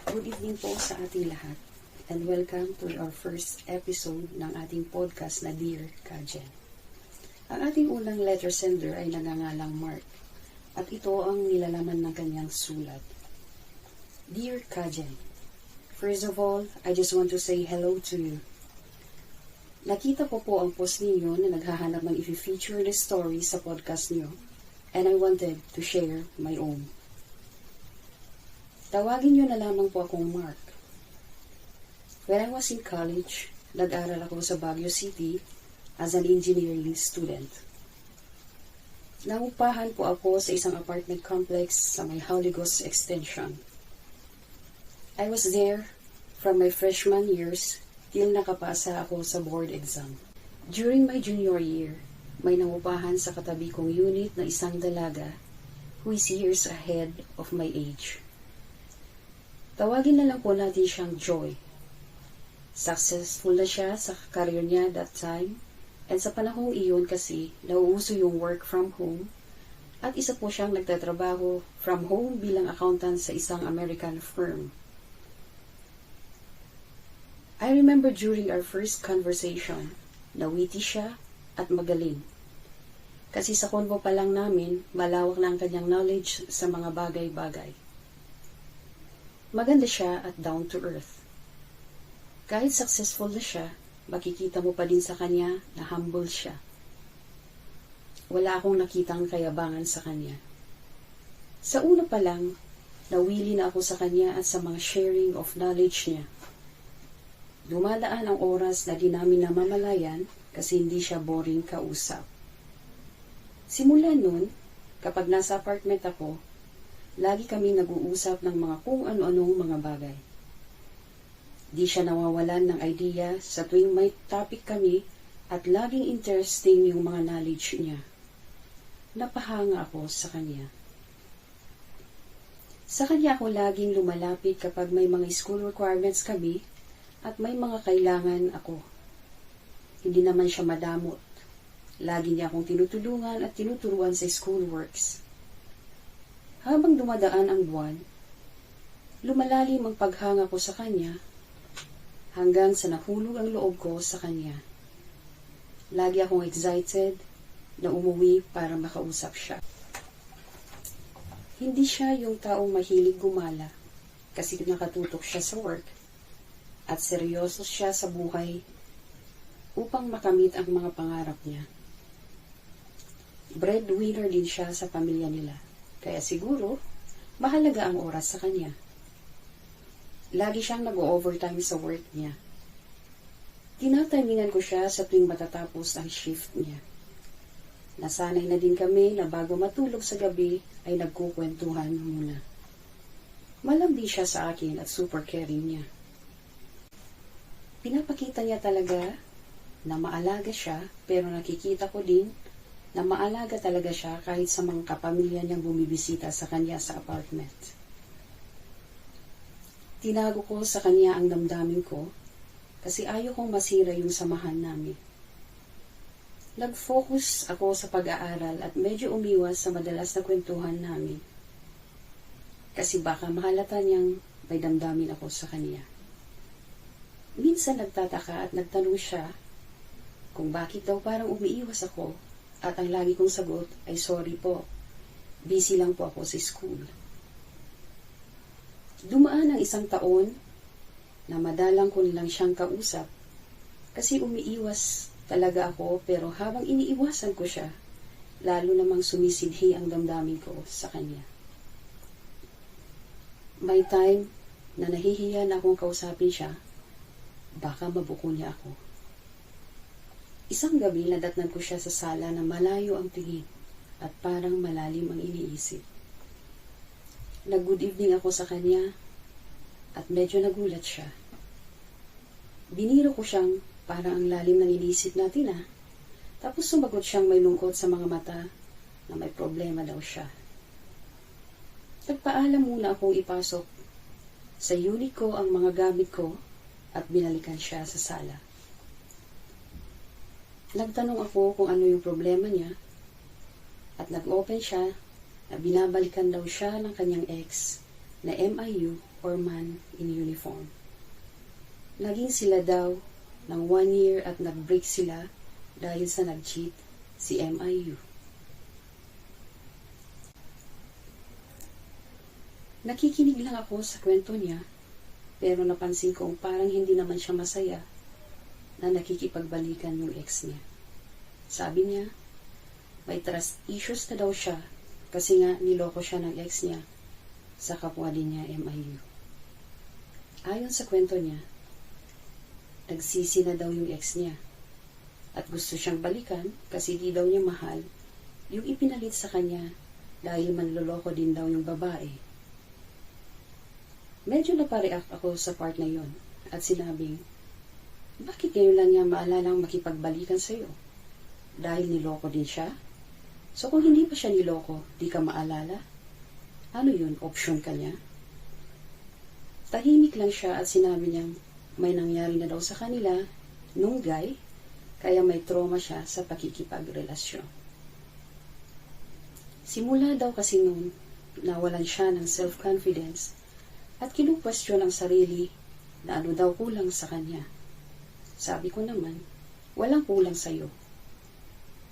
Good evening po sa ating lahat and welcome to our first episode ng ating podcast na Dear Kajen. Ang ating unang letter sender ay nagngangalang Mark at ito ang nilalaman ng kanyang sulat. Dear Kajen, first of all, I just want to say hello to you. Nakita ko po ang post ninyo na naghahanap ng i-feature na story sa podcast niyo and I wanted to share my own. Tawagin niyo na lamang po akong Mark. When I was in college, nag-aral ako sa Baguio City as an engineering student. Nangupahan po ako sa isang apartment complex sa may Holy Ghost Extension. I was there from my freshman years till nakapasa ako sa board exam. During my junior year, may nangupahan sa katabi kong unit na isang dalaga who is years ahead of my age. Tawagin na lang po natin siyang Joy. Successful na siya sa career niya that time and sa panahong iyon kasi nauuso yung work from home at isa po siyang nagtatrabaho from home bilang accountant sa isang American firm. I remember during our first conversation na witty siya at magaling. Kasi sa convo pa lang namin, malawak na ang kanyang knowledge sa mga bagay-bagay. Maganda siya at down to earth. Kahit successful na siya, makikita mo pa din sa kanya na humble siya. Wala akong nakitang kayabangan sa kanya. Sa una pa lang, nawili na ako sa kanya at sa mga sharing of knowledge niya. Dumadaan ang oras na di namin namamalayan kasi hindi siya boring kausap. Simula nun, kapag nasa apartment ako, lagi kami nag-uusap ng mga kung ano-anong mga bagay. Di siya nawawalan ng idea sa tuwing may topic kami at laging interesting yung mga knowledge niya. Napahanga ako sa kanya. Sa kanya ako laging lumalapit kapag may mga school requirements kami at may mga kailangan ako. Hindi naman siya madamot. Lagi niya akong tinutulungan at tinuturuan sa school works. Habang dumadaan ang buwan, lumalalim ang paghanga ko sa kanya hanggang sa nahulog ang loob ko sa kanya. Lagi akong excited na umuwi para makausap siya. Hindi siya yung taong mahilig gumala kasi nakatutok siya sa work at seryoso siya sa buhay upang makamit ang mga pangarap niya. Breadwinner din siya sa pamilya nila. Kaya siguro, mahalaga ang oras sa kanya. Lagi siyang nag-overtime sa work niya. Tinatimingan ko siya sa tuwing matatapos ang shift niya. Nasanay na din kami na bago matulog sa gabi ay nagkukwentuhan muna. Malambing siya sa akin at super caring niya. Pinapakita niya talaga na maalaga siya pero nakikita ko din na maalaga talaga siya kahit sa mga kapamilya niyang bumibisita sa kanya sa apartment. Tinago ko sa kanya ang damdamin ko kasi ayaw kong masira yung samahan namin. Nag-focus ako sa pag-aaral at medyo umiwas sa madalas na kwentuhan namin kasi baka mahalata niyang may damdamin ako sa kanya. Minsan nagtataka at nagtanong siya kung bakit daw parang umiiwas ako. At ang lagi kong sagot ay sorry po, busy lang po ako sa school. Dumaan ang isang taon na madalang ko nilang siyang kausap kasi umiiwas talaga ako pero habang iniiwasan ko siya, lalo namang sumisidhi ang damdamin ko sa kanya. May time na nahihiya na akong kausapin siya, baka mabuko niya ako. Isang gabi nadatnan ko siya sa sala na malayo ang tingin at parang malalim ang iniisip. Nag-good evening ako sa kanya at medyo nagulat siya. Biniro ko siyang parang ang lalim ng iniisip natin . Tapos sumagot siyang may lungkot sa mga mata na may problema daw siya. Nagpaalam muna akong ipasok sa unit ko ang mga gamit ko at binalikan siya sa sala. Nagtanong ako kung ano yung problema niya at nag-open siya na binabalikan daw siya ng kanyang ex na MIU or Man in Uniform. Naging sila daw ng 1 year at nag-break sila dahil sa nag-cheat si MIU. Nakikinig lang ako sa kwento niya, pero napansin kong parang hindi naman siya masaya na nakikipagbalikan yung ex niya. Sabi niya, may trust issues na daw siya kasi nga niloko siya ng ex niya sa kapwa din niya MIU. Ayon sa kwento niya, nagsisi na daw yung ex niya at gusto siyang balikan kasi di daw niya mahal yung ipinalit sa kanya dahil manloloko din daw yung babae. Medyo napareact ako sa part na yon at sinabing, bakit ngayon lang niya maalalang makipagbalikan sa'yo? Dahil niloko din siya? So kung hindi pa siya niloko, di ka maalala? Ano yun, option ka niya? Tahimik lang siya at sinabi niyang may nangyari na daw sa kanila nung guy, kaya may trauma siya sa pakikipagrelasyon. Simula daw kasi noon, nawalan siya ng self-confidence at kinu-question ang sarili na ano daw kulang sa kanya. Sabi ko naman, walang kulang sa'yo.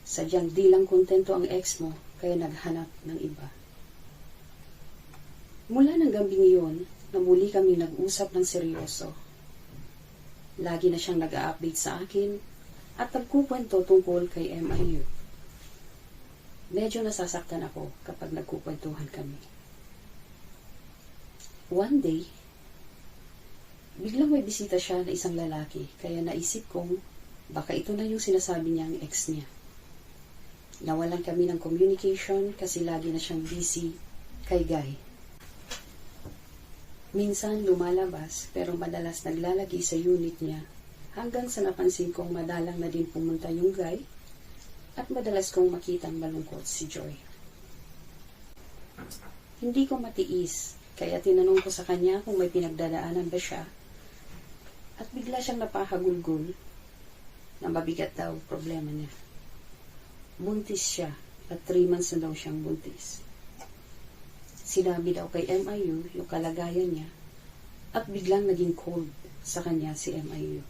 Sadyang di lang kontento ang ex mo, kaya naghanap ng iba. Mula ng gabing iyon, na muli kami nag-usap ng seryoso. Lagi na siyang nag-a-update sa akin at nagkukwento tungkol kay MIU. Medyo nasasaktan ako kapag nagkukwentuhan kami. One day, biglang may bisita siya na isang lalaki, kaya naisip kong baka ito na yung sinasabi niyang ex niya. Nawalan kami ng communication kasi lagi na siyang busy kay Guy. Minsan lumalabas pero madalas naglalagi sa unit niya hanggang sa napansin kong madalang na din pumunta yung Guy at madalas kong makitang malungkot si Joy. Hindi ko matiis kaya tinanong ko sa kanya kung may pinagdadaanan ba siya at bigla siyang napahagulgol na mabigat daw problema niya. Buntis siya at 3 months na daw siyang buntis. Sinabi daw kay MIU yung kalagayan niya at biglang naging cold sa kanya si MIU.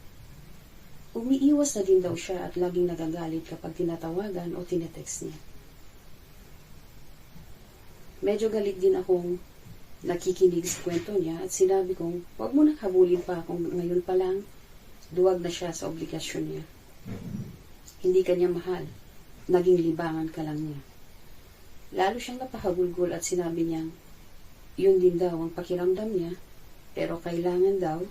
Umiiwas na din daw siya at laging nagagalit kapag tinatawagan o tinetext niya. Medyo galit din akong nakikinig sa kwento niya at sinabi kong huwag mo nang habulin pa kung ngayon pa lang duwag na siya sa obligasyon niya. Hindi ka niya mahal. Naging libangan ka lang niya. Lalo siyang napahagulgol at sinabi niyang yun din daw ang pakiramdam niya pero kailangan daw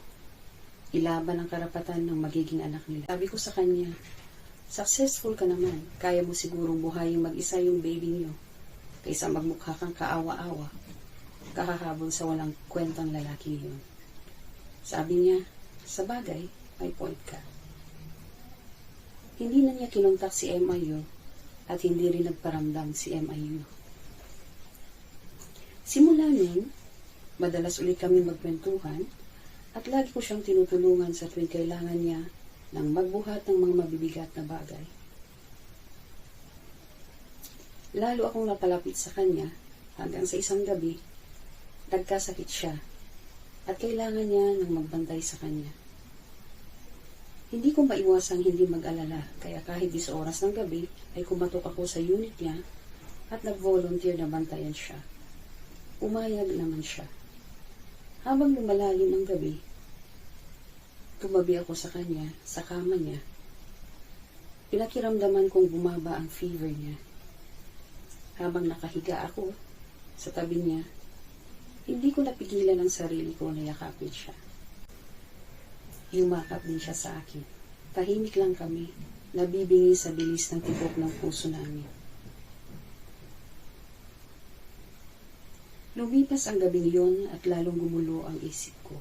ilaban ang karapatan ng magiging anak nila. Sabi ko sa kanya, successful ka naman. Kaya mo sigurong buhayin mag-isa yung baby niyo kaysa magmukha kang kaawa-awa kakahabol sa walang kwentang lalaki yun. Sabi niya, sa bagay, may point ka. Hindi na niya kinontak si MIU at hindi rin nagparamdam si MIU. Simula nun, madalas ulit kami magkwentuhan at lagi ko siyang tinutulungan sa tuwing kailangan niya ng magbuhat ng mga mabibigat na bagay. Lalo akong napalapit sa kanya hanggang sa isang gabi, nagkasakit siya at kailangan niya ng magbantay sa kanya. Hindi ko maiwasang hindi mag-alala kaya kahit 10 oras ng gabi ay kumatok ako sa unit niya at nag-volunteer na bantayan siya. Umayag naman siya. Habang lumalalim ang gabi, tumabi ako sa kanya, sa kama niya. Pinakiramdaman kong bumaba ang fever niya. Habang nakahiga ako sa tabi niya, hindi ko napigilan ang sarili ko na yakapin siya. Yumakap din siya sa akin. Tahimik lang kami, nabibingi sa bilis ng tibok ng puso namin. Lumipas ang gabing yun at lalong gumulo ang isip ko.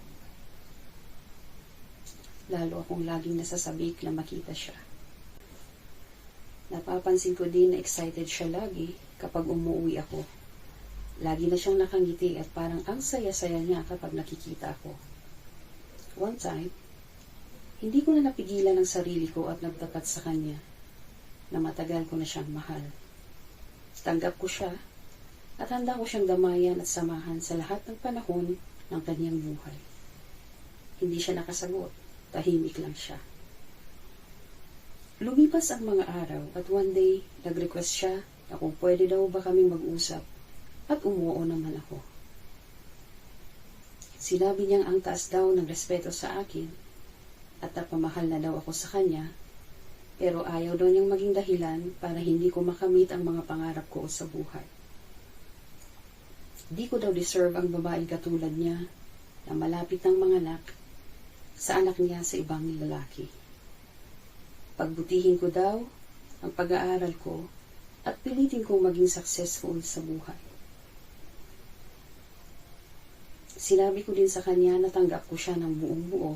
Lalo akong laging nasasabik na makita siya. Napapansin ko din na excited siya lagi kapag umuwi ako. Lagi na siyang nakangiti at parang ang saya-saya niya kapag nakikita ako. One time, hindi ko na napigilan ang sarili ko at nagtapat sa kanya na matagal ko na siyang mahal. Tanggap ko siya at handa ko siyang damayan at samahan sa lahat ng panahon ng kanyang buhay. Hindi siya nakasagot, tahimik lang siya. Lumipas ang mga araw at one day, nag-request siya na kung pwede daw ba kaming mag-usap at umuo naman ako. Sinabi niyang ang taas daw ng respeto sa akin at napamahal na daw ako sa kanya, pero ayaw daw niyang maging dahilan para hindi ko makamit ang mga pangarap ko sa buhay. Di ko daw deserve ang babaeng katulad niya na malapit ng manganak sa anak niya sa ibang lalaki. Pagbutihin ko daw ang pag-aaral ko at pilitin kong maging successful sa buhay. Sinabi ko din sa kanya na tanggap ko siya ng buong buo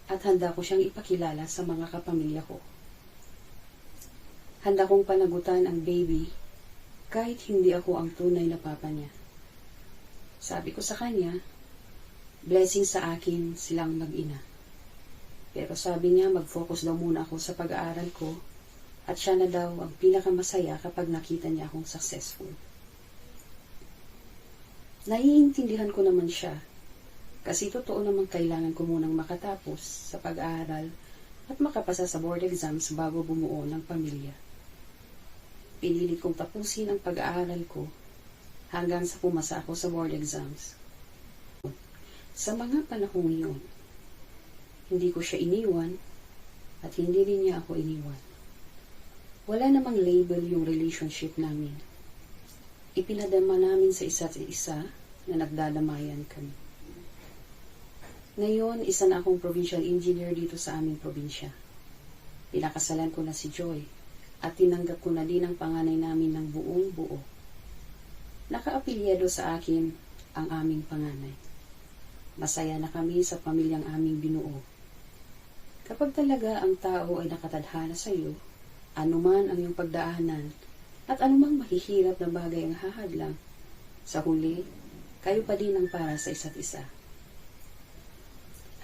at handa ko siyang ipakilala sa mga kapamilya ko. Handa kong panagutan ang baby kahit hindi ako ang tunay na papa niya. Sabi ko sa kanya, blessing sa akin silang mag-ina. Pero sabi niya mag-focus daw muna ako sa pag-aaral ko at siya na daw ang pinakamasaya kapag nakita niya akong successful. Naiintindihan ko naman siya kasi totoo namang kailangan ko munang makatapos sa pag-aaral at makapasa sa board exams bago bumuo ng pamilya. Pinilit kong tapusin ang pag-aaral ko hanggang sa pumasa ako sa board exams. Sa mga panahong iyon, hindi ko siya iniwan at hindi rin niya ako iniwan. Wala namang label yung relationship namin. Ipinadama namin sa isa't isa na nagdadamayan kami. Ngayon, isa na akong provincial engineer dito sa aming probinsya. Pinakasalan ko na si Joy at tinanggap ko na din ang panganay namin ng buong buo. Nakaapilyado sa akin ang aming panganay. Masaya na kami sa pamilyang aming binuo. Kapag talaga ang tao ay nakatadhana sa iyo, anuman ang iyong pagdaanan, at anumang mahihirap na bagay ang hahadlang, sa huli, kayo pa din ang para sa isa't isa.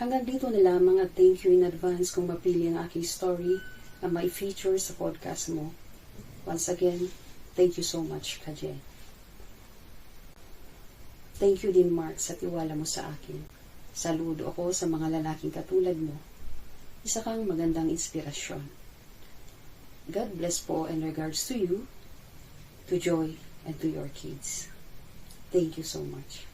Hanggang dito na lamang at thank you in advance kung mapili ang aking story na may feature sa podcast mo. Once again, thank you so much, Kajen. Thank you din, Mark, sa tiwala mo sa akin. Saludo ako sa mga lalaking katulad mo. Isa kang magandang inspirasyon. God bless po and regards to you, to Joy, and to your kids. Thank you so much.